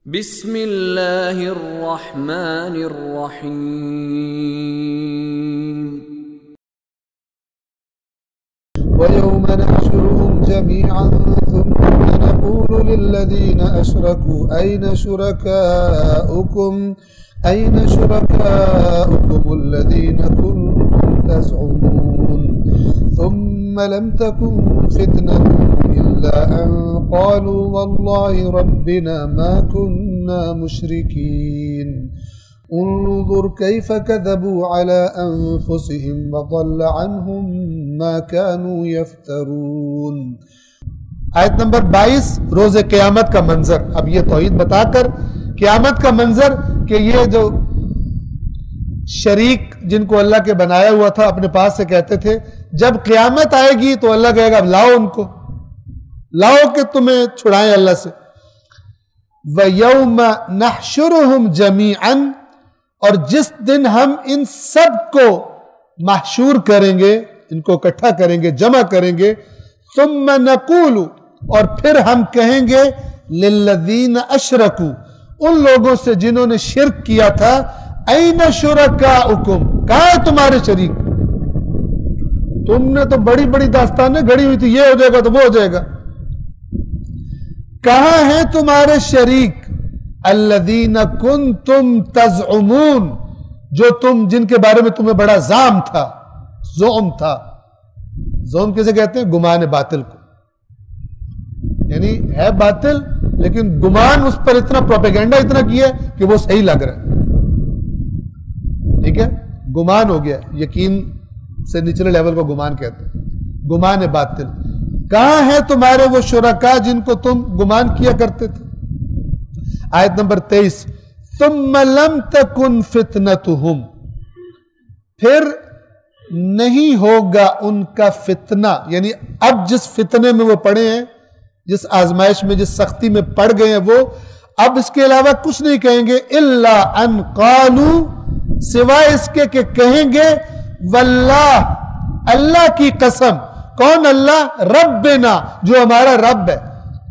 بسم اللہ الرحمن الرحیم وَيَوْمَ نَحْشُرُهُمْ جَمِيعًا ثُمَّ نَقُولُ لِلَّذِينَ أَشْرَكُوا أَيْنَ شُرَكَاؤُكُمُ الَّذِينَ كُنتُمْ تَزْعُمُونَ ثُمَّ لَمْ تَكُنْ فِتْنَتُهُمْ إِلَّا أَنْ قَالُوا وَاللَّهِ رَبِّنَا مَا كُنَّا مُشْرِكِينَ انظر كيف كذبوا على أنفسهم وضل عنهم ما كانوا يفترون۔ آیت نمبر 22 روز قیامت کا منظر۔ اب یہ توحید بتا کر قیامت کا منظر کہ یہ جو شریک جن کو اللہ کے بنایا ہوا تھا اپنے پاس سے کہتے تھے جب قیامت آئے گی تو اللہ کہے گا اب لاؤ ان کو، لاؤ کہ تمہیں چھڑائیں اللہ سے۔ وَيَوْمَ نَحْشُرُهُمْ جَمِيعًا، اور جس دن ہم ان سب کو محشور کریں گے، ان کو اکٹھا کریں گے، جمع کریں گے، ثم نقول، اور پھر ہم کہیں گے للذین اشرکوا، ان لوگوں سے جنہوں نے شرک کیا تھا، این شرکاؤکم، کہاں ہے تمہارے شریک؟ تم نے تو بڑی بڑی داستانیں گھڑی ہوئی تھی، یہ ہو جائے گا تو وہ ہو جائے گا، کہاں ہیں تمہارے شریک؟ الذین کنتم تزعمون، جو جن کے بارے میں تمہیں بڑا زعم تھا، زعم تھا۔ زعم کسے کہتے ہیں؟ گمان باطل کو، یعنی ہے باطل لیکن گمان اس پر اتنا پروپیگنڈا اتنا کیا ہے کہ وہ صحیح لگ رہا ہے، ٹھیک ہے، گمان ہو گیا، یقین سے نچلے لیول کو گمان کہتے ہیں، گمان باطل۔ کہاں ہیں تمہارے وہ شرکا جن کو تم گمان کیا کرتے تھے؟ آیت نمبر 23 ثم لم تکن فتنتہم، پھر نہیں ہوگا ان کا فتنہ، یعنی اب جس فتنے میں وہ پڑے ہیں، جس آزمائش میں، جس سختی میں پڑ گئے ہیں وہ اب اس کے علاوہ کچھ نہیں کہیں گے، الا ان قالوا، سوائے اس کے کہ کہیں گے واللہ، اللہ کی قسم۔ کون اللہ؟ ربنا، جو ہمارا رب ہے۔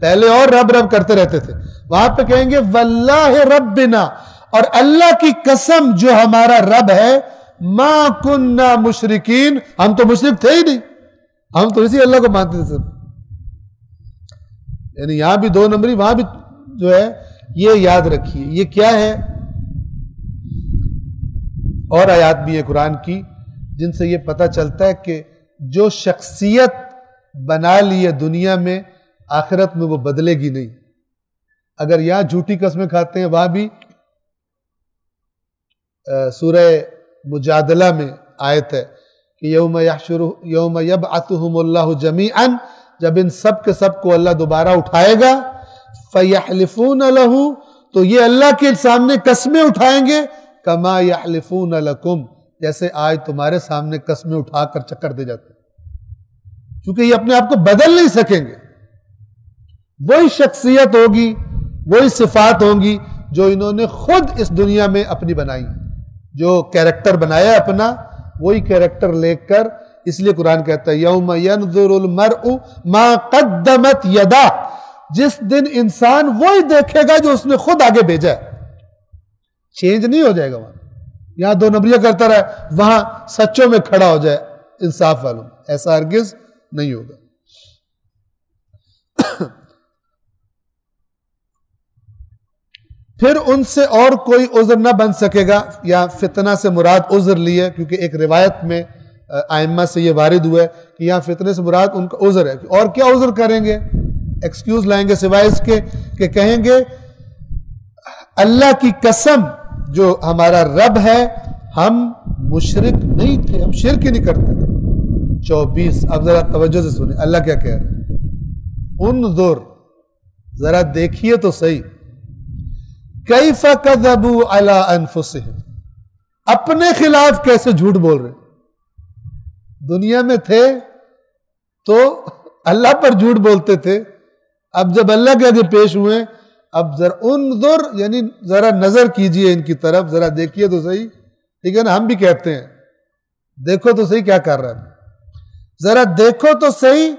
پہلے اور رب رب کرتے رہتے تھے، وہاں پہ کہیں گے واللہ ربنا، اور اللہ کی قسم جو ہمارا رب ہے، ما کننا مشرکین، ہم تو مشرک تھے ہی نہیں، ہم تو اسی اللہ کو مانتے تھے سب۔ یعنی یہاں بھی دو نمبری، وہاں بھی جو ہے، یہ یاد رکھیے یہ کیا ہے۔ اور آیات بھی ہے قرآن کی جن سے یہ پتہ چلتا ہے کہ جو شخصیت بنا لی ہے دنیا میں، آخرت میں وہ بدلے گی نہیں۔ اگر یہاں جھوٹی قسمیں کھاتے ہیں، وہاں بھی سورہ مجادلہ میں آیت ہے کہ یوم یبعثہم اللہ جمیعا، جب ان سب کے سب کو اللہ دوبارہ اٹھائے گا، فیحلفون لہ، تو یہ اللہ کے سامنے قسمیں اٹھائیں گے، کما یحلفون لکم، جیسے آج تمہارے سامنے قسمیں اٹھا کر چکر دے جاتے ہیں، کیونکہ یہ اپنے آپ کو بدل نہیں سکیں گے۔ وہی شخصیت ہوگی، وہی صفات ہوں گی جو انہوں نے خود اس دنیا میں اپنی بنائی، جو کیریکٹر بنایا اپنا، وہی کیریکٹر لے کر، اس لیے قرآن کہتا ہے یوم ینظر المرء ما قدمت یداہ، جس دن انسان وہی دیکھے گا جو اس نے خود آگے بھیجا ہے، چینج نہیں ہو جائے گا۔ وہاں یہاں دو نمبریاں کرتا رہا، وہاں سچوں میں کھڑا ہو جائے انصاف والوں، ایسا ہرگز نہیں ہوگا۔ پھر ان سے اور کوئی عذر نہ بن سکے گا، یا فتنہ سے مراد عذر لیے، کیونکہ ایک روایت میں ائمہ سے یہ وارد ہوا ہے کہ یہاں فتنے سے مراد ان کا عذر ہے، اور کیا عذر کریں گے، ایکسکیوز لائیں گے سوائے اس کے کہ کہیں گے اللہ کی قسم جو ہمارا رب ہے، ہم مشرک نہیں تھے، ہم شرک ہی نہیں کرتے تھے۔ 24 اب ذرا توجہ سے سنیں اللہ کیا کہہ رہے ہیں، انظر، ذرا دیکھیے تو صحیح، کیف کذبوا علی انفسہم، اپنے خلاف کیسے جھوٹ بول رہے ہیں۔ دنیا میں تھے تو اللہ پر جھوٹ بولتے تھے، اب جب اللہ کے آگے پیش ہوئے، اب ذرا انظر، یعنی ذرا نظر کیجئے ان کی طرف، ذرا دیکھیے تو صحیح، ٹھیک ہے نا، ہم بھی کہتے ہیں دیکھو تو صحیح کیا کر رہا ہے، ذرا دیکھو تو صحیح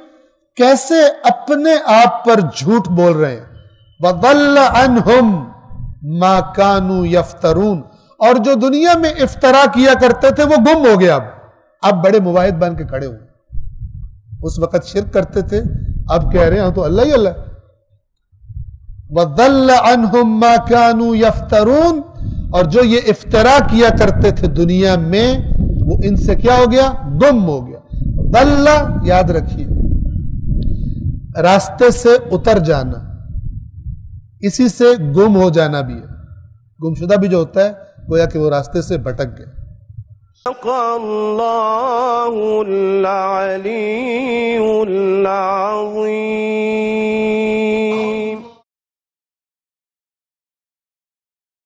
کیسے اپنے آپ پر جھوٹ بول رہے ہیں۔ وَضَلَّ عَنْهُمْ، ما کانوا یفترون، اور جو دنیا میں افترا کیا کرتے تھے وہ گم ہو گیا، اب بڑے مواحد بن کے کھڑے ہوئے. اس وقت شرک کرتے تھے، اب کہہ رہے ہیں تو اللہ ہی اللہ. وَضَلَّ عَنْهُمْ مَا كَانُوا يَفْتَرُونَ، اور جو یہ افترا کیا کرتے تھے دنیا میں وہ ان سے کیا ہو گیا؟ گم ہو گیا. ضل، یاد رکھیے راستے سے اتر جانا، اسی سے گم ہو جانا بھی ہے. گم شدہ بھی جو ہوتا ہے گویا کہ وہ راستے سے بھٹک گئے. اللہ العلی العظیم.